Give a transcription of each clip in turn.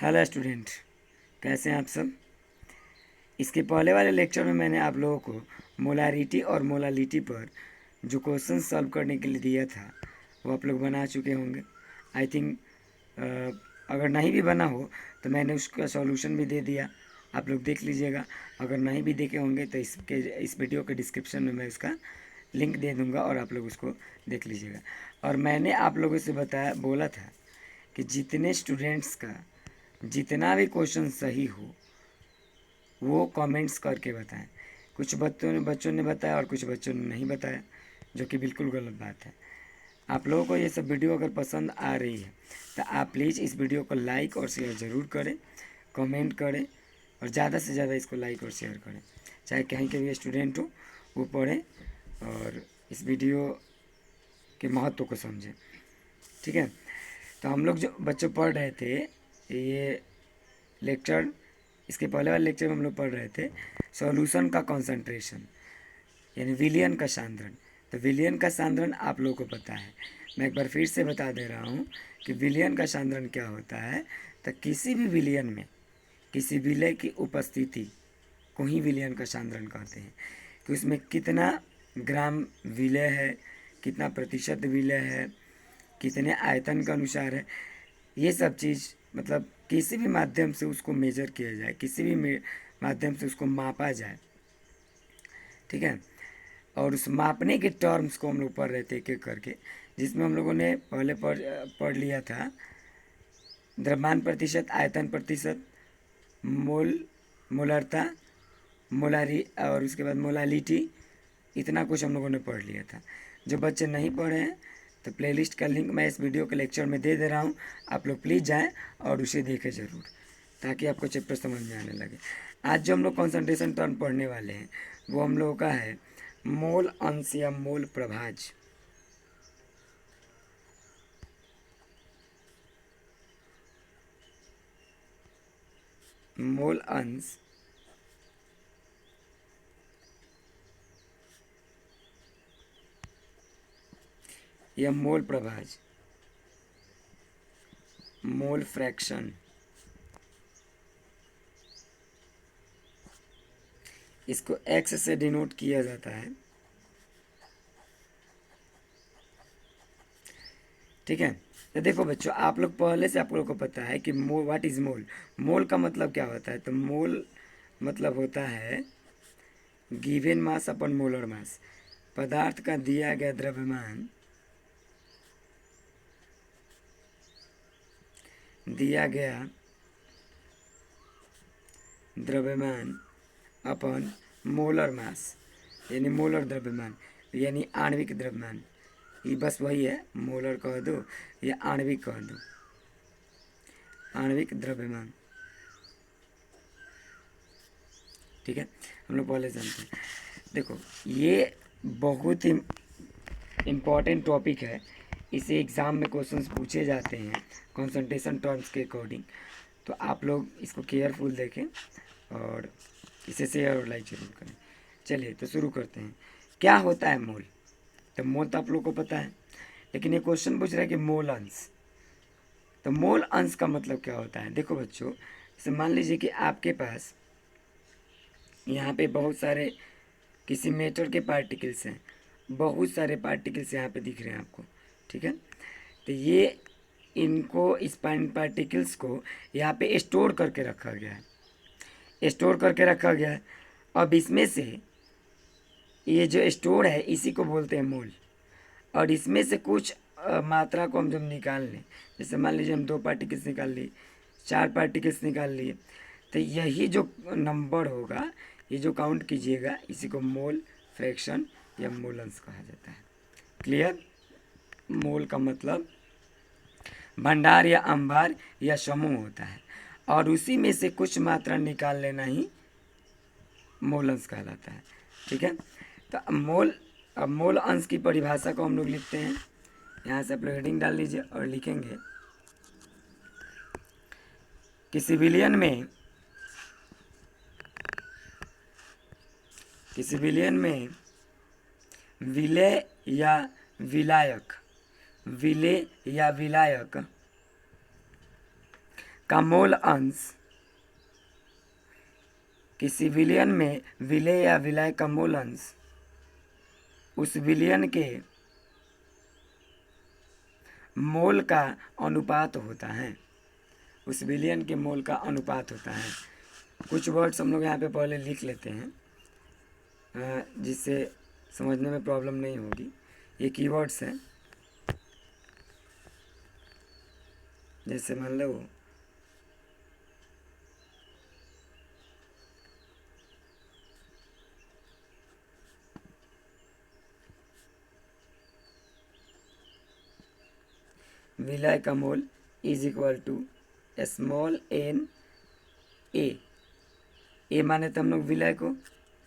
Hello student, कैसे हैं आप सब। इसके पहले वाले लेक्चर में मैंने आप लोगों को मोलारिटी और मोलालिटी पर जो क्वेश्चन सॉल्व करने के लिए दिया था वो आप लोग बना चुके होंगे। आई थिंक अगर नहीं भी बना हो तो मैंने उसका सॉल्यूशन भी दे दिया, आप लोग देख लीजिएगा। अगर नहीं भी देखे होंगे तो इस वीडियो के डिस्क्रिप्शन में मैं उसका लिंक दे दूँगा और आप लोग उसको देख लीजिएगा। और मैंने आप लोगों से बोला था कि जितने स्टूडेंट्स का जितना भी क्वेश्चन सही हो वो कमेंट्स करके बताएं। कुछ बच्चों ने बताया और कुछ बच्चों ने नहीं बताया, जो कि बिल्कुल गलत बात है। आप लोगों को ये सब वीडियो अगर पसंद आ रही है तो आप प्लीज़ इस वीडियो को लाइक और शेयर ज़रूर करें, कमेंट करें और ज़्यादा से ज़्यादा इसको लाइक और शेयर करें। चाहे कहीं के भी स्टूडेंट हो वो पढ़ें और इस वीडियो के महत्व को समझें। ठीक है, तो हम लोग जो बच्चों पढ़ रहे थे ये लेक्चर, इसके पहले वाले लेक्चर में हम लोग पढ़ रहे थे सॉल्यूशन का कंसंट्रेशन यानी विलियन का सांद्रण। तो विलियन का सांद्रण आप लोगों को पता है, मैं एक बार फिर से बता दे रहा हूँ कि विलियन का सांद्रण क्या होता है। तो किसी भी विलियन में किसी विलय की उपस्थिति को ही विलियन का सांद्रण कहते हैं, कि उसमें कितना ग्राम विलय है, कितना प्रतिशत विलय है, कितने आयतन के अनुसार है, ये सब चीज़ मतलब किसी भी माध्यम से उसको मेजर किया जाए, किसी भी माध्यम से उसको मापा जाए। ठीक है, और उस मापने के टर्म्स को हम लोग पढ़ रहे थे एक एक करके, जिसमें हम लोगों ने पहले पढ़ लिया था द्रव्यमान प्रतिशत, आयतन प्रतिशत, मोल, मोलरता, मोलारी और उसके बाद मोलालिटी। इतना कुछ हम लोगों ने पढ़ लिया था। जो बच्चे नहीं पढ़े हैं तो प्लेलिस्ट का लिंक मैं इस वीडियो के लेक्चर में दे रहा हूँ, आप लोग प्लीज़ जाएं और उसे देखें ज़रूर, ताकि आपको चैप्टर समझ में आने लगे। आज जो हम लोग कॉन्सेंट्रेशन टर्म पढ़ने वाले हैं वो हम लोगों का है मोल अंश या मोल प्रभाज। मोल अंश या मोल प्रभाज, मोल फ्रैक्शन, इसको एक्स से डिनोट किया जाता है। ठीक है, तो देखो बच्चों, आप लोग पहले से आप लोग को पता है कि मोल, व्हाट इज मोल। मोल का मतलब क्या होता है, तो मोल मतलब होता है गिवन मास अपन मोलर मास। पदार्थ का दिया गया द्रव्यमान, दिया गया द्रव्यमान अपन मोलर मास यानी मोलर द्रव्यमान यानी आणविक द्रव्यमान। ये बस वही है, मोलर कह दो या आणविक कह दो, आणविक द्रव्यमान। ठीक है, हम लोग पहले जानते हैं। देखो ये बहुत ही इम्पॉर्टेंट टॉपिक है, इसे एग्ज़ाम में क्वेश्चंस पूछे जाते हैं कंसंट्रेशन टर्म्स के अकॉर्डिंग। तो आप लोग इसको केयरफुल देखें और इसे शेयर और लाइक जरूर करें। चलिए तो शुरू करते हैं। क्या होता है मोल, तो मोल तो आप लोग को पता है, लेकिन ये क्वेश्चन पूछ रहा है कि मोल अंश। तो मोल अंश का मतलब क्या होता है। देखो बच्चों, जैसे मान लीजिए कि आपके पास यहाँ पे बहुत सारे किसी मेटर के पार्टिकल्स हैं, बहुत सारे पार्टिकल्स यहाँ पे दिख रहे हैं आपको। ठीक है, तो ये इनको इस पार्टिकल्स को यहाँ पे स्टोर करके रखा गया है, स्टोर करके रखा गया है। अब इसमें से ये जो स्टोर है इसी को बोलते हैं मोल। और इसमें से कुछ मात्रा को हम जब निकाल लें, जैसे मान लीजिए हम 2 पार्टिकल्स निकाल लिए, 4 पार्टिकल्स निकाल लिए, तो यही जो नंबर होगा, ये जो काउंट कीजिएगा, इसी को मोल फ्रैक्शन या मोल अंश कहा जाता है। क्लियर। मोल का मतलब भंडार या अंबार या समूह होता है, और उसी में से कुछ मात्रा निकाल लेना ही मोल अंश कहलाता है। ठीक है, तो अब मोल अंश की परिभाषा को हम लोग लिखते हैं। यहाँ से आप लोग हेडिंग डाल लीजिए और लिखेंगे कि सिविलियन में विलय या विलायक, विलय या विलायक का मोल अंश किसी विलयन में विलेय या विलायक का मोल अंश उस विलयन के मोल का अनुपात होता है। उस विलयन के मोल का अनुपात होता है। कुछ वर्ड्स हम लोग यहाँ पे पहले लिख लेते हैं जिससे समझने में प्रॉब्लम नहीं होगी। ये कीवर्ड्स हैं, जैसे मान लो विलय का mole is equal to small n a माने तो हम लोग विलय को,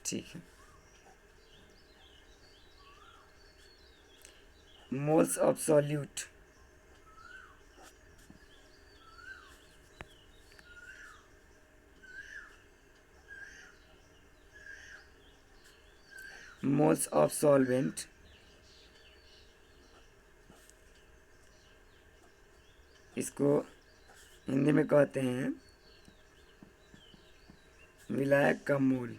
ठीक है। Moles of solute moles of solvent इसको हिंदी में कहते हैं विलायक का मोल।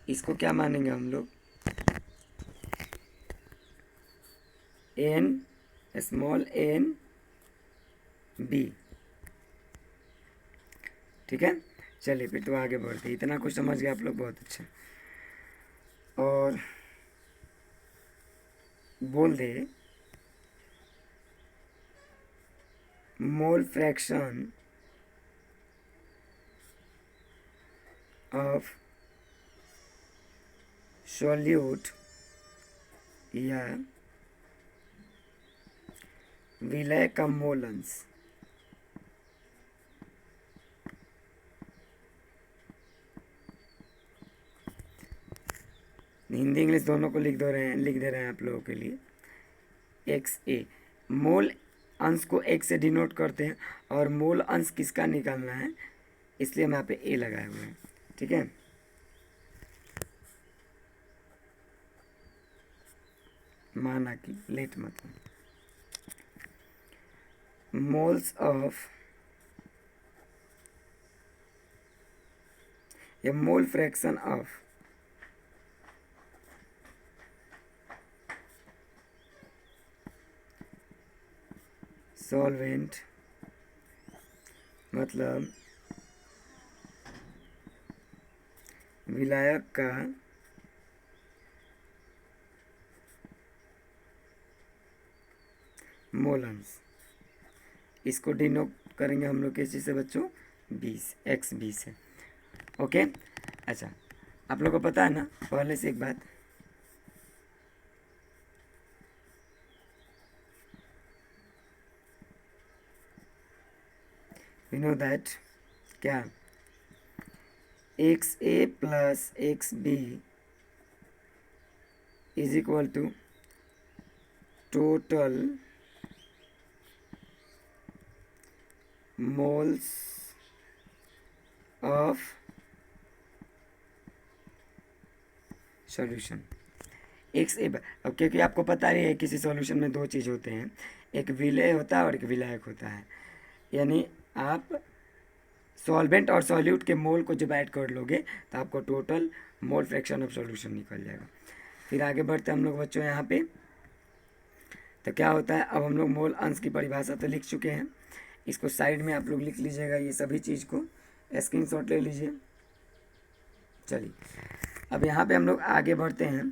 इसको क्या मानेंगे हम लोग, एन स्मॉल एन बी, ठीक है। चलिए फिर तो आगे बढ़ते, इतना कुछ समझ गए आप लोग, बहुत अच्छा। और बोल दे मोल फ्रैक्शन ऑफ सॉल्यूट या विलय का मोल अंश हिंदी इंग्लिश दोनों को लिख दे रहे हैं आप लोगों के लिए। एक्स ए मोल अंश को एक से डिनोट करते हैं और मोल अंश किसका निकालना है, इसलिए हम यहाँ पे ए लगाए हुए हैं, ठीक है। माना कि लेट मतलब मोल्स ऑफ या मोल फ्रैक्शन ऑफ सॉल्वेंट मतलब विलायक का मोल अंश, इसको डिनोट करेंगे हम लोग किस चीज़ से बच्चों, 20 एक्स 20 है, ओके। अच्छा, आप लोग को पता है ना पहले से एक बात, वी नो दैट क्या X A plus X B is equal to total moles of solution X A. अब क्योंकि आपको पता ही है किसी सॉल्यूशन में दो चीज़ होते हैं, एक विलेय होता है और एक विलायक होता है। यानी आप सॉल्वेंट और सॉल्यूट के मोल को जब ऐड कर लोगे तो आपको total mole fraction of solution निकल जाएगा। फिर आगे बढ़ते हम लोग बच्चों यहाँ पे, तो क्या होता है, अब हम लोग मोल अंश की परिभाषा तो लिख चुके हैं, इसको साइड में आप लोग लिख लीजिएगा, ये सभी चीज़ को स्क्रीनशॉट ले लीजिए। चलिए अब यहाँ पे हम लोग आगे बढ़ते हैं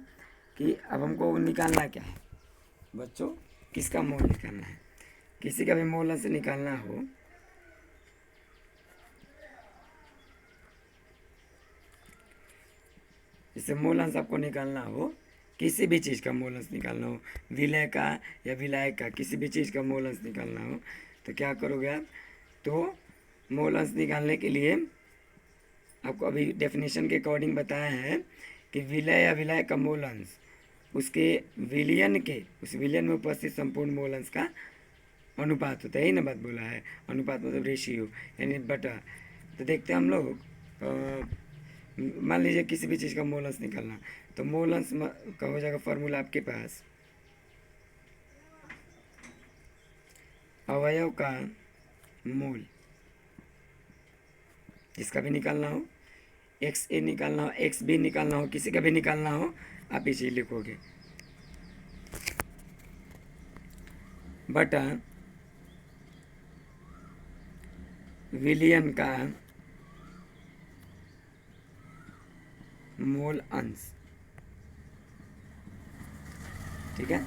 कि अब हमको निकालना क्या है बच्चों, किसका मोल निकालना है। किसी का भी मोल अंश निकालना हो जैसे मोल अंश आपको निकालना हो, किसी भी चीज़ का मोल अंश निकालना हो, विलय का या विलायक का, किसी भी चीज़ का मोल अंश निकालना हो तो क्या करोगे आप, तो मोल अंश निकालने के लिए आपको अभी डेफिनेशन के अकॉर्डिंग बताया है कि विलय या विलायक का मोल अंश उसके विलयन के, उस विलयन में उपस्थित संपूर्ण मोल अंश का अनुपात होता है, यही ना बात बोला है, अनुपात मतलब रेशियो यानी बटा। तो देखते हैं हम लोग, मान लीजिए किसी भी चीज़ का मोल अंश निकालना, तो मोल अंश का हो जाएगा फॉर्मूला आपके पास, अवयव का मोल, जिसका भी निकालना हो, एक्स ए निकालना हो, एक्स बी निकालना हो, किसी का भी निकालना हो, आप इसे लिखोगे बटा विलियन का मोल अंश। ठीक है,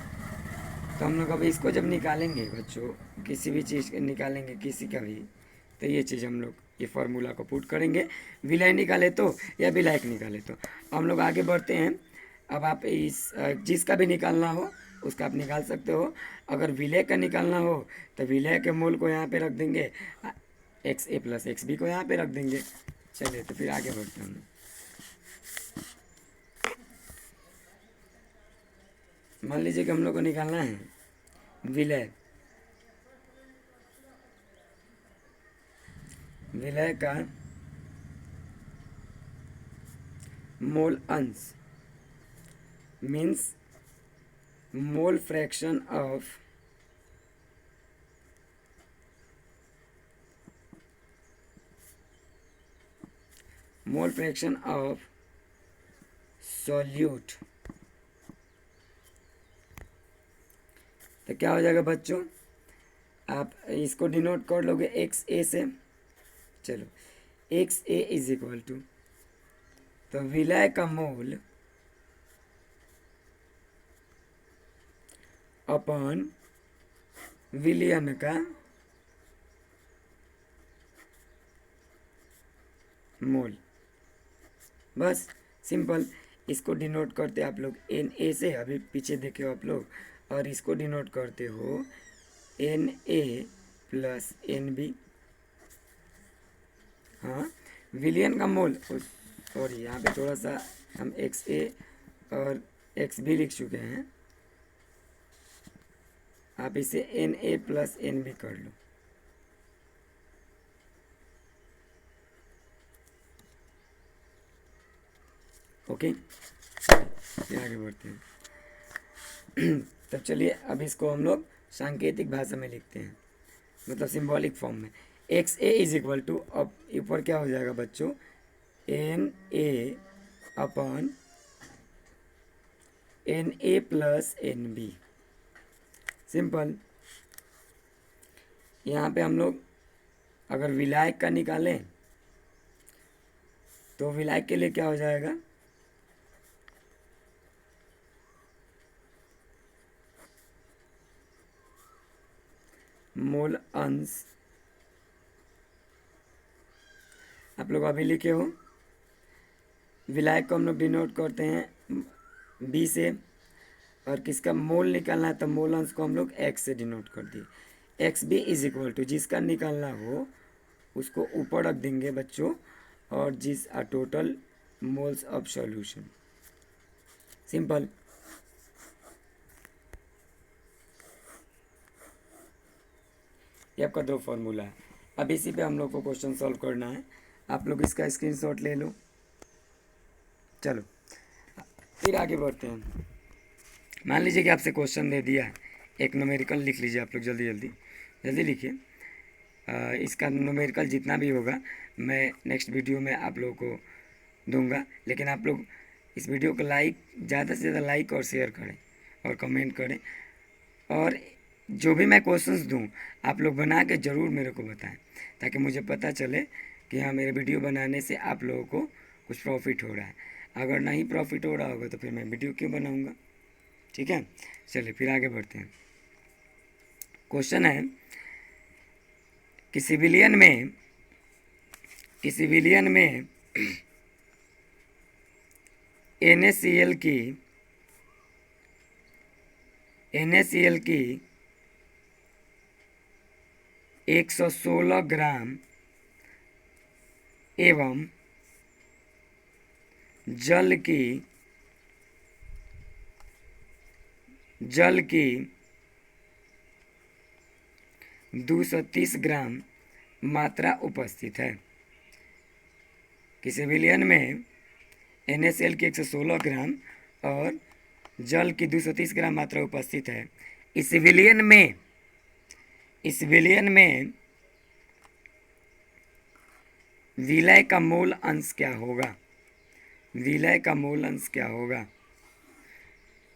तो हम लोग अब इसको जब निकालेंगे बच्चों, किसी भी चीज़ के निकालेंगे, किसी का भी, तो ये चीज़ हम लोग ये फार्मूला को पुट करेंगे। विलय निकाले तो या विलायक निकाले तो हम लोग आगे बढ़ते हैं। अब आप इस जिसका भी निकालना हो उसका आप निकाल सकते हो। अगर विलय का निकालना हो तो विलय के मूल को यहाँ पे रख देंगे, x A plus X B को यहाँ पे रख देंगे। चलिए तो फिर आगे बढ़ते हैं। मान लीजिए कि हम लोग को निकालना है विलय, विलय का मोल अंश means mole fraction of solute. तो क्या हो जाएगा बच्चों, आप इसको डिनोट कर लोगे एक्स ए से। चलो, x a is equal to, तो विलय का मोल अपॉन विलियन का मोल, बस सिंपल। इसको डिनोट करते आप लोग एन ए से, अभी पीछे देखे हो आप लोग, और इसको डिनोट करते हो n a plus n b. हाँ, विलियन का मोल, सॉरी यहाँ पे थोड़ा सा हम एक्स ए और एक्स बी लिख चुके हैं, आप इसे n a plus n b कर लो। ओके, फिर आगे बढ़ते हैं। तब चलिए अब इसको हम लोग सांकेतिक भाषा में लिखते हैं, मतलब सिंबॉलिक फॉर्म में। X a is equal to, अब ऊपर क्या हो जाएगा बच्चों, n a upon n a plus n b. Simple. यहाँ पे हम लोग अगर विलायक का निकालें तो विलायक के लिए क्या हो जाएगा, मोल अंश, आप लोग अभी लिखे हो, विलायक को हम लोग डिनोट करते हैं बी से, और किसका मोल निकालना है तो मोल अंश को हम लोग एक्स से डिनोट कर दिए। X B is equal to, जिसका निकालना हो उसको ऊपर रख देंगे बच्चों, और जिस total moles of solution. Simple. ये आपका दो फॉर्मूला है। अब इसी पे हम लोग को क्वेश्चन सॉल्व करना है, आप लोग इसका स्क्रीनशॉट ले लो। चलो फिर आगे बढ़ते हैं। मान लीजिए कि आपसे क्वेश्चन दे दिया, एक न्यूमेरिकल लिख लीजिए आप लोग, जल्दी जल्दी जल्दी लिखिए। इसका न्यूमेरिकल जितना भी होगा मैं नेक्स्ट वीडियो में आप लोगों को दूंगा, लेकिन आप लोग इस वीडियो को लाइक, ज़्यादा से ज़्यादा लाइक और शेयर करें और कमेंट करें, और जो भी मैं क्वेश्चंस दूं आप लोग बना के ज़रूर मेरे को बताएं, ताकि मुझे पता चले कि हाँ मेरे वीडियो बनाने से आप लोगों को कुछ प्रॉफिट हो रहा है। अगर नहीं प्रॉफिट हो रहा होगा तो फिर मैं वीडियो क्यों बनाऊंगा। ठीक है, चलिए फिर आगे बढ़ते हैं। क्वेश्चन है कि सिविलियन में NaCl की 116 ग्राम एवं जल की 230 ग्राम मात्रा उपस्थित है। कि सिविलियन में NaCl की 116 ग्राम और जल की 230 ग्राम मात्रा उपस्थित है। इस सिविलियन में इस विलयन में विलय का मूल अंश क्या होगा? विलय का मूल अंश क्या होगा?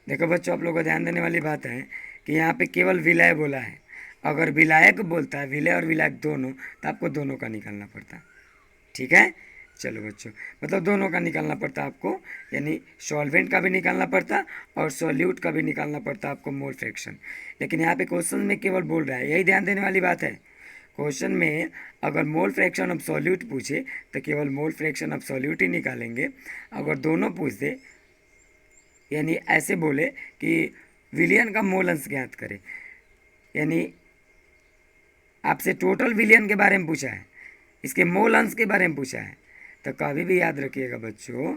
देखो बच्चों, आप लोगों को ध्यान देने वाली बात है कि यहाँ पे केवल विलय बोला है। अगर विलायक बोलता है, विलय और विलायक दोनों, तो आपको दोनों का निकालना पड़ता है। ठीक है, चलो बच्चों, मतलब दोनों का निकालना पड़ता आपको, यानी सॉल्वेंट का भी निकालना पड़ता और सॉल्यूट का भी निकालना पड़ता आपको मोल फ्रैक्शन। लेकिन यहाँ पे क्वेश्चन में केवल बोल रहा है, यही ध्यान देने वाली बात है। क्वेश्चन में अगर मोल फ्रैक्शन ऑफ सॉल्यूट पूछे तो केवल मोल फ्रैक्शन ऑफ सॉल्यूट ही निकालेंगे। अगर दोनों पूछ दे, यानी ऐसे बोले कि विलियन का मोल अंश ज्ञात करें, यानी आपसे टोटल विलियन के बारे में पूछा है, इसके मोल अंश के बारे में पूछा है, तो कभी भी याद रखिएगा बच्चों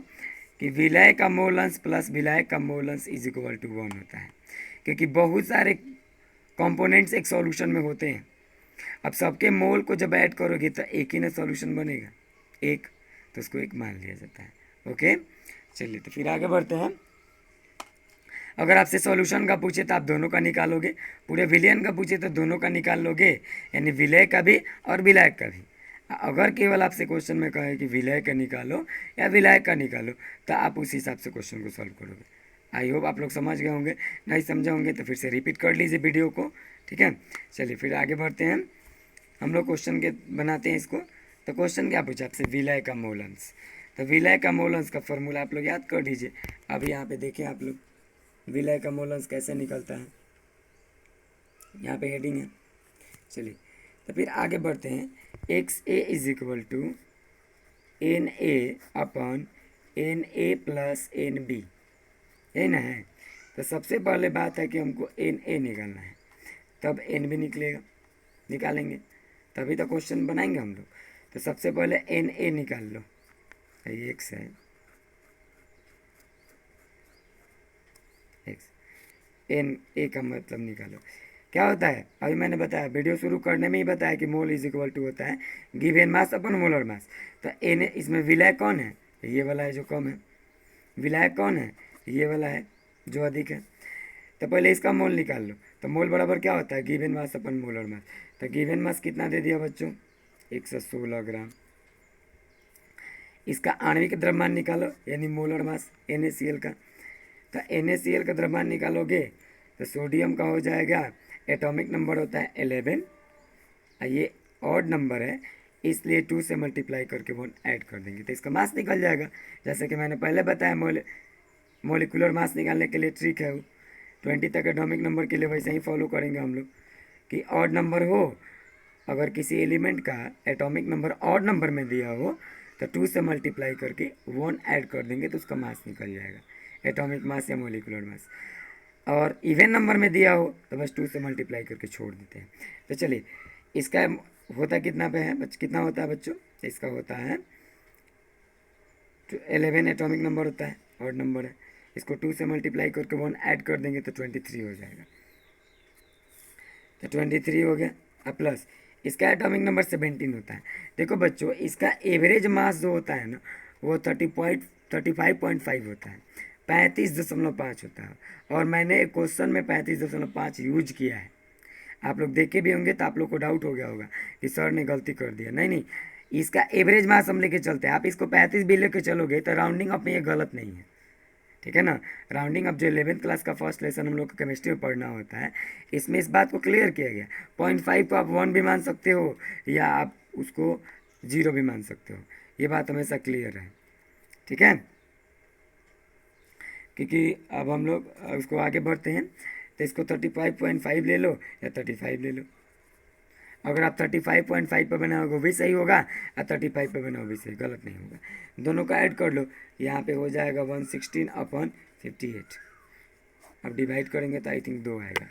कि विलय का मोल अंश प्लस विलय का मोल अंश इज इक्वल टू 1 होता है, क्योंकि बहुत सारे कंपोनेंट्स एक सॉल्यूशन में होते हैं। अब सबके मोल को जब ऐड करोगे तो एक ही ना सॉल्यूशन बनेगा, एक, तो उसको एक मान लिया जाता है। ओके, चलिए तो फिर आगे बढ़ते हैं। अगर आपसे सॉल्यूशन का पूछे तो आप दोनों का निकालोगे, पूरे विलयन का पूछे तो दोनों का निकाल लोगे, यानी विलय का भी और विलायक का भी। अगर केवल आपसे क्वेश्चन में कहे कि विलय का निकालो या विलायक का निकालो, तो आप उस हिसाब से क्वेश्चन को सॉल्व करोगे। आई होप आप लोग समझ गए होंगे, नहीं समझे होंगे तो फिर से रिपीट कर लीजिए वीडियो को। ठीक है, चलिए फिर आगे बढ़ते हैं। हम लोग क्वेश्चन के बनाते हैं इसको। तो क्वेश्चन क्या पूछा आपसे? विलय का मोल अंश। तो विलय का मोल अंश का फॉर्मूला आप लोग याद कर लीजिए। अब यहाँ पे देखें आप लोग, विलय का मोल अंश कैसे निकलता है, यहाँ पे हेडिंग है। चलिए तो फिर आगे बढ़ते हैं। X a is equal to n a upon n a plus n b, यही ना है। तो सबसे पहले बात है कि हमको एन ए निकालना है, तब एन बी निकलेगा, निकालेंगे तभी तो क्वेश्चन बनाएंगे हम लोग। तो सबसे पहले एन ए निकाल लो, ये एक्स है, एक्स, एन ए का मतलब निकालो। क्या होता है, अभी मैंने बताया, वीडियो शुरू करने में ही बताया कि मोल इज इक्वल टू होता है गिवन मास अपन मोलर मास। तो एन, इसमें विलय कौन है? ये वाला है जो कम है। विलायक कौन है? ये वाला है जो अधिक है। तो पहले इसका मोल निकाल लो। तो मोल बराबर क्या होता है? गिवन मास अपन मोलर मास। तो गिवन मास कितना दे दिया बच्चों? 116 ग्राम। इसका आणविक द्रव्यमान निकालो, यानी मोलर मास NaCl का। तो NaCl का द्रव्यमान निकालोगे तो सोडियम का हो जाएगा, एटॉमिक नंबर होता है 11, ये ऑड नंबर है इसलिए 2 से मल्टीप्लाई करके 1 ऐड कर देंगे तो इसका मास निकल जाएगा। जैसे कि मैंने पहले बताया, मोलिकुलर मास निकालने के लिए ट्रिक है वो 20 तक एटॉमिक नंबर के लिए वैसे ही फॉलो करेंगे हम लोग कि ऑड नंबर हो, अगर किसी एलिमेंट का एटॉमिक नंबर ऑड नंबर में दिया हो तो 2 से मल्टीप्लाई करके 1 ऐड कर देंगे तो उसका मास निकल जाएगा, एटॉमिक मास या मोलिकुलर मास। और इवन नंबर में दिया हो तो बस 2 से मल्टीप्लाई करके छोड़ देते हैं। तो चलिए, इसका होता कितना पे है कितना होता है बच्चों? इसका होता है 11 एटॉमिक नंबर होता है, ऑड नंबर है। इसको 2 से मल्टीप्लाई करके 1 ऐड कर देंगे तो 23 हो जाएगा। तो 23 हो गया। अब प्लस इसका एटॉमिक नंबर 17 होता है। देखो बच्चों, इसका एवरेज मास जो होता है ना, वो 35.5 होता है, 35.5 होता है। और मैंने क्वेश्चन में 35.5 यूज किया है, आप लोग देखे भी होंगे तो आप लोग को डाउट हो गया होगा कि सर ने गलती कर दिया। नहीं नहीं, इसका एवरेज मास हम लेके चलते हैं। आप इसको 35 भी लेके चलोगे तो राउंडिंग अप में ये गलत नहीं है, ठीक है ना। राउंडिंग अप जो 11th क्लास का फर्स्ट लेसन हम लोग को केमिस्ट्री में पढ़ना होता है, इसमें इस बात को क्लियर किया गया। 0.5 को आप 1 भी मान सकते हो या आप उसको 0 भी मान सकते हो, ये बात हमेशा क्लियर है, ठीक है। क्योंकि अब हम लोग उसको आगे बढ़ते हैं। तो इसको 35.5 ले लो या 35 ले लो। अगर आप 35.5 पे बनाओगे वो भी सही होगा और 35 पे बनाओगे भी सही, गलत नहीं होगा। दोनों का ऐड कर लो, यहाँ पे हो जाएगा 116/58। अब डिवाइड करेंगे तो आई थिंक 2 आएगा,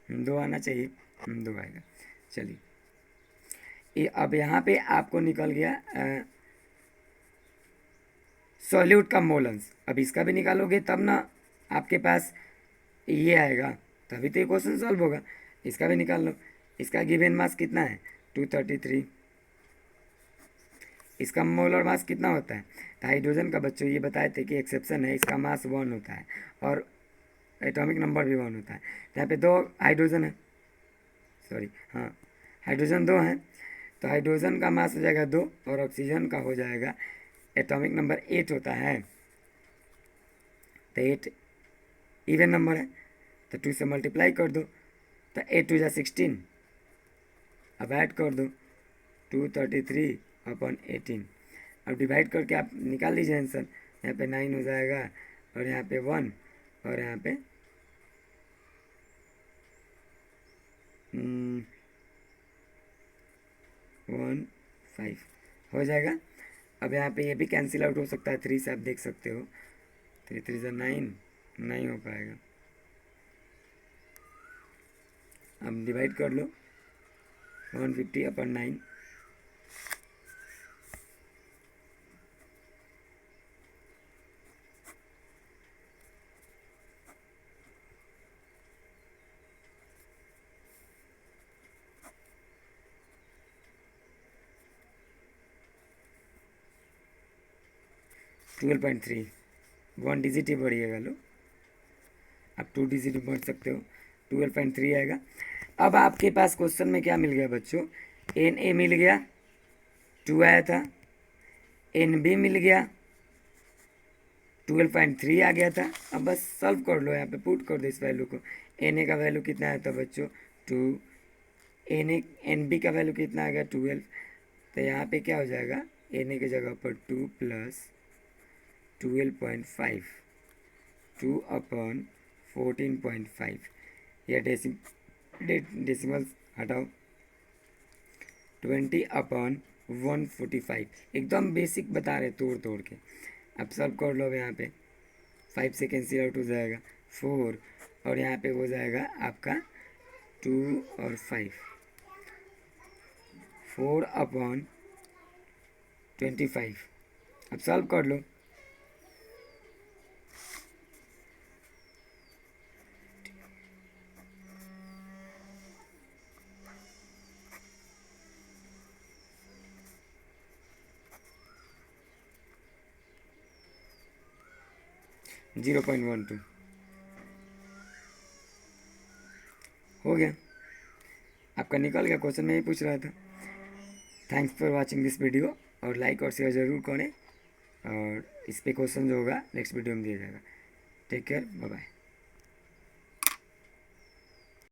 2 आना चाहिए, 2 आएगा। चलिए, ये अब यहाँ पे आपको निकल गया सॉल्यूट का मोल अंश। अब इसका भी निकालोगे तब ना आपके पास ये आएगा, तभी तो ये क्वेश्चन सॉल्व होगा। इसका भी निकाल लो। इसका गिवन मास कितना है? 233। इसका मोलर मास कितना होता है? तो हाइड्रोजन का बच्चों ये बताए थे कि एक्सेप्शन है, इसका मास 1 होता है और एटॉमिक नंबर भी 1 होता है। यहाँ पे 2 हाइड्रोजन है, सॉरी, हाँ, हाइड्रोजन 2 हैं, तो हाइड्रोजन का मास हो जाएगा 2 और ऑक्सीजन का हो जाएगा, एटॉमिक नंबर 8 होता है, तो 8 इवन नंबर है, तो 2 से मल्टीप्लाई कर दो, तो 8 2 जा 16, अब ऐड कर दो 233/18, अब डिवाइड करके आप निकाल लीजिए आंसर। यहाँ पे 9 हो जाएगा और यहाँ पे 1 और यहाँ पे 1 5 हो जाएगा। अब यहाँ पे ये भी कैंसिल आउट हो सकता है, 3 से आप देख सकते हो, 3 3 से 9 नहीं हो पाएगा। अब डिवाइड कर लो 150/9, 12.3, 1 डिजिट ही बढ़िएगा लो, आप 2 डिजिट भी बढ़ सकते हो, 12.3 आएगा। अब आपके पास क्वेश्चन में क्या मिल गया बच्चों, Na मिल गया 2 आया था, Nb मिल गया 12.3 आ गया था। अब बस सॉल्व कर लो, यहाँ पे पुट कर दो इस वैल्यू को। Na का वैल्यू कितना आया था बच्चों 2, Nb का वैल्यू कितना आ गया 12, तो यहाँ पे क्या हो जाएगा Na की जगह पर 2 + 12.5, 2/14.5, या डेसिमल हटाओ, 20/145, एकदम बेसिक बता रहे तोड़ तोड़ के। अब सॉल्व कर लो, यहाँ पे 5 से कैंसिल आउट हो जाएगा 4 और यहाँ पे हो जाएगा आपका 2 और 5, 4/25। अब सॉल्व कर लो, जीरो 0.12 हो गया आपका, निकल गया क्वेश्चन, में ही पूछ रहा था। Thanks for watching this video, और लाइक और शेयर ज़रूर करें, और इस पे क्वेश्चन जो होगा नेक्स्ट वीडियो में दिया जाएगा। Take care, bye bye.